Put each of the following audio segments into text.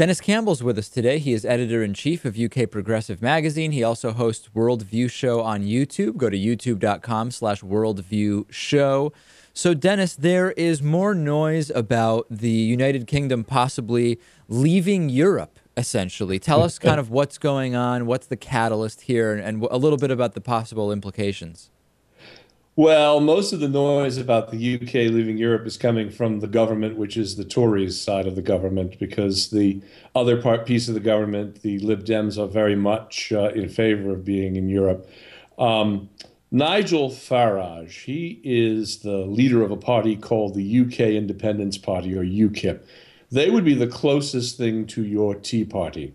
Denis Campbell's with us today. He is editor-in-chief of UK Progressive Magazine. He also hosts Worldview Show on YouTube. Go to youtube.com/Worldview Show. So, Denis, there is more noise about the United Kingdom possibly leaving Europe, essentially. Tell us kind of what's going on, what's the catalyst here, and a little bit about the possible implications. Well, most of the noise about the UK leaving Europe is coming from the government, which is the Tories side of the government, because the other piece of the government, the Lib Dems, are very much in favor of being in Europe. Nigel Farage, he is the leader of a party called the UK Independence Party, or UKIP. They would be the closest thing to your Tea Party.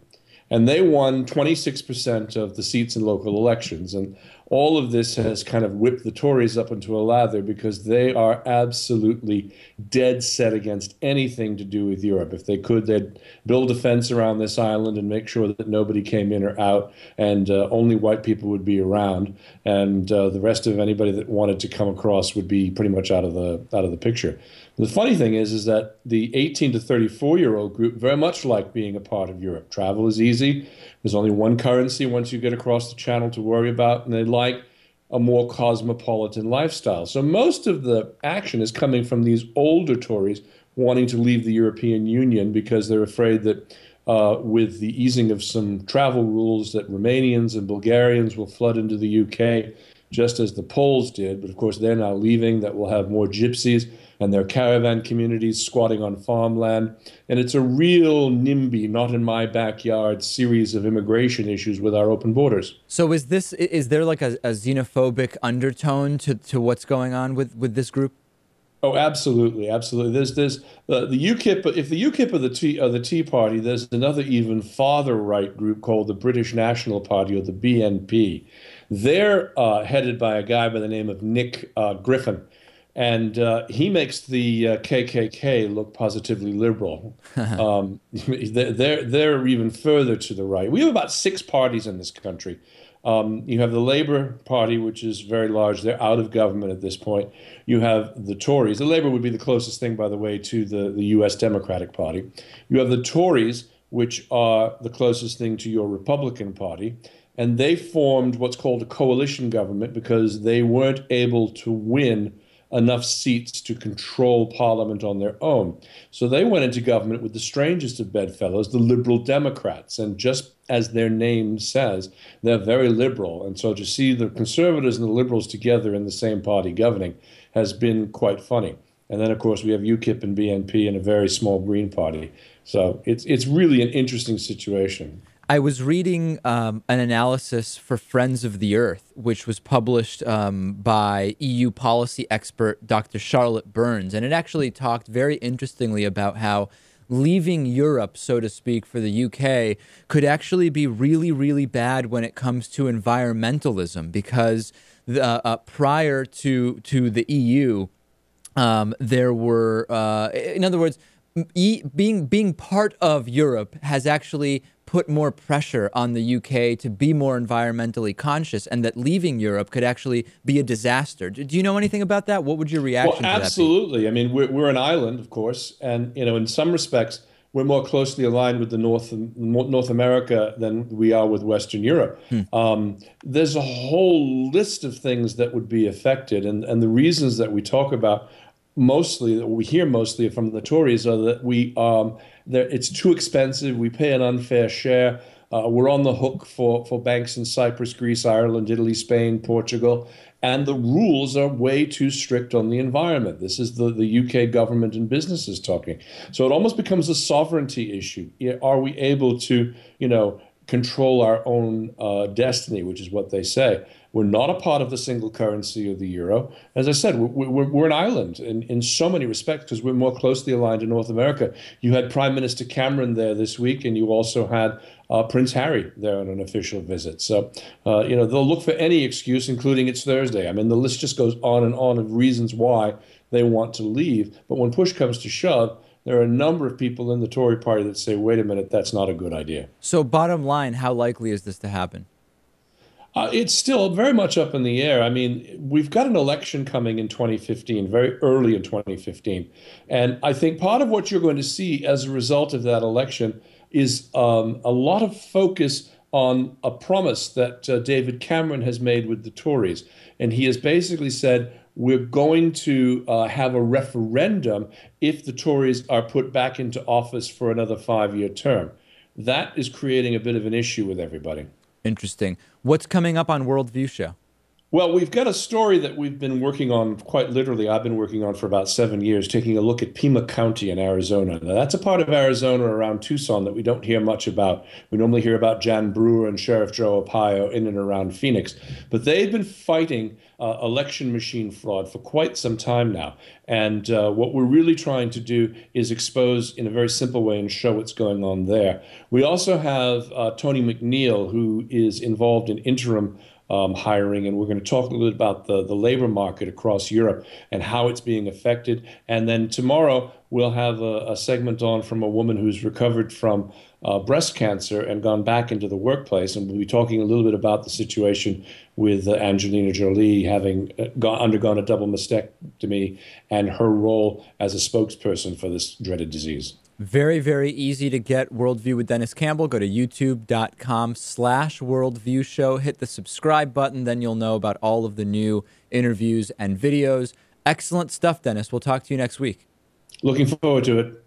And they won 26% of the seats in local elections. And all of this has kind of whipped the Tories up into a lather because they are absolutely dead set against anything to do with Europe. If they could, they'd build a fence around this island and make sure that nobody came in or out, and only white people would be around. And the rest of anybody that wanted to come across would be pretty much out of the picture. The funny thing is that the 18 to 34-year-old group very much like being a part of Europe. Travel is easy. There's only one currency once you get across the channel to worry about, and they like a more cosmopolitan lifestyle. So most of the action is coming from these older Tories wanting to leave the European Union because they're afraid that with the easing of some travel rules that Romanians and Bulgarians will flood into the UK, just as the Poles did. But of course, they're now leaving. That will have more gypsies and their caravan communities squatting on farmland. And it's a real NIMBY, not in my backyard series of immigration issues with our open borders. So is there like a xenophobic undertone to what's going on with this group? Oh, absolutely, absolutely. There's the UKIP. If the UKIP are the Tea Party, there's another even farther right group called the British National Party, or the BNP. They're headed by a guy by the name of Nick Griffin. And he makes the KKK look positively liberal. They're even further to the right. We have about 6 parties in this country. You have the Labour Party, which is very large. They're out of government at this point. You have the Tories. The Labour would be the closest thing, by the way, to the U.S. Democratic Party. You have the Tories, which are the closest thing to your Republican Party. And they formed what's called a coalition government because they weren't able to win enough seats to control Parliament on their own. So they went into government with the strangest of bedfellows, the Liberal Democrats. And just as their name says, they're very liberal. And so to see the Conservatives and the Liberals together in the same party governing has been quite funny. And then, of course, we have UKIP and BNP and a very small Green Party. So it's really an interesting situation. I was reading an analysis for Friends of the Earth, which was published by EU policy expert Dr. Charlotte Burns, and it actually talked very interestingly about how leaving Europe, so to speak, for the UK could actually be really, really bad when it comes to environmentalism, because prior to the EU, there were, in other words, being part of Europe has actually put more pressure on the UK to be more environmentally conscious, and that leaving Europe could actually be a disaster. Do you know anything about that? What would your reaction to that be? Absolutely. I mean, we're an island, of course, and in some respects, we're more closely aligned with the North America than we are with Western Europe. There's a whole list of things that would be affected, and the reasons that we talk about mostly, that we hear mostly from the Tories, are that it's too expensive. We pay an unfair share. We're on the hook for banks in Cyprus, Greece, Ireland, Italy, Spain, Portugal, and the rules are way too strict on the environment. This is the UK government and businesses talking. So it almost becomes a sovereignty issue. Are we able to, control our own destiny, which is what they say? We're not a part of the single currency of the euro. As I said, we're an island in so many respects because we're more closely aligned to North America. You had Prime Minister Cameron there this week, and you also had Prince Harry there on an official visit. So, they'll look for any excuse, including it's Thursday. I mean, the list just goes on and on of reasons why they want to leave. But when push comes to shove, there are a number of people in the Tory party that say, wait a minute, that's not a good idea. So bottom line, how likely is this to happen? It's still very much up in the air. I mean, we've got an election coming in 2015, very early in 2015. And I think part of what you're going to see as a result of that election is a lot of focus on a promise that David Cameron has made with the Tories. And he has basically said, we're going to have a referendum if the Tories are put back into office for another 5-year term. That is creating a bit of an issue with everybody. Interesting. What's coming up on Worldview Show? Well, we've got a story that we've been working on quite literally. I've been working on for about 7 years, taking a look at Pima County in Arizona. Now, that's a part of Arizona around Tucson that we don't hear much about. We normally hear about Jan Brewer and Sheriff Joe Arpaio in and around Phoenix, but they've been fighting election machine fraud for quite some time now. And what we're really trying to do is expose in a very simple way and show what's going on there. We also have Tony McNeil, who is involved in interim hiring, and we're going to talk a little bit about the labor market across Europe and how it's being affected. And then tomorrow we'll have a segment on from a woman who's recovered from breast cancer and gone back into the workplace, and we'll be talking a little bit about the situation with Angelina Jolie having undergone a double mastectomy and her role as a spokesperson for this dreaded disease. Very, very easy to get Worldview with Dennis Campbell. Go to youtube.com/Worldview Show. Hit the subscribe button. Then you'll know about all of the new interviews and videos. Excellent stuff, Dennis. We'll talk to you next week. Looking forward to it.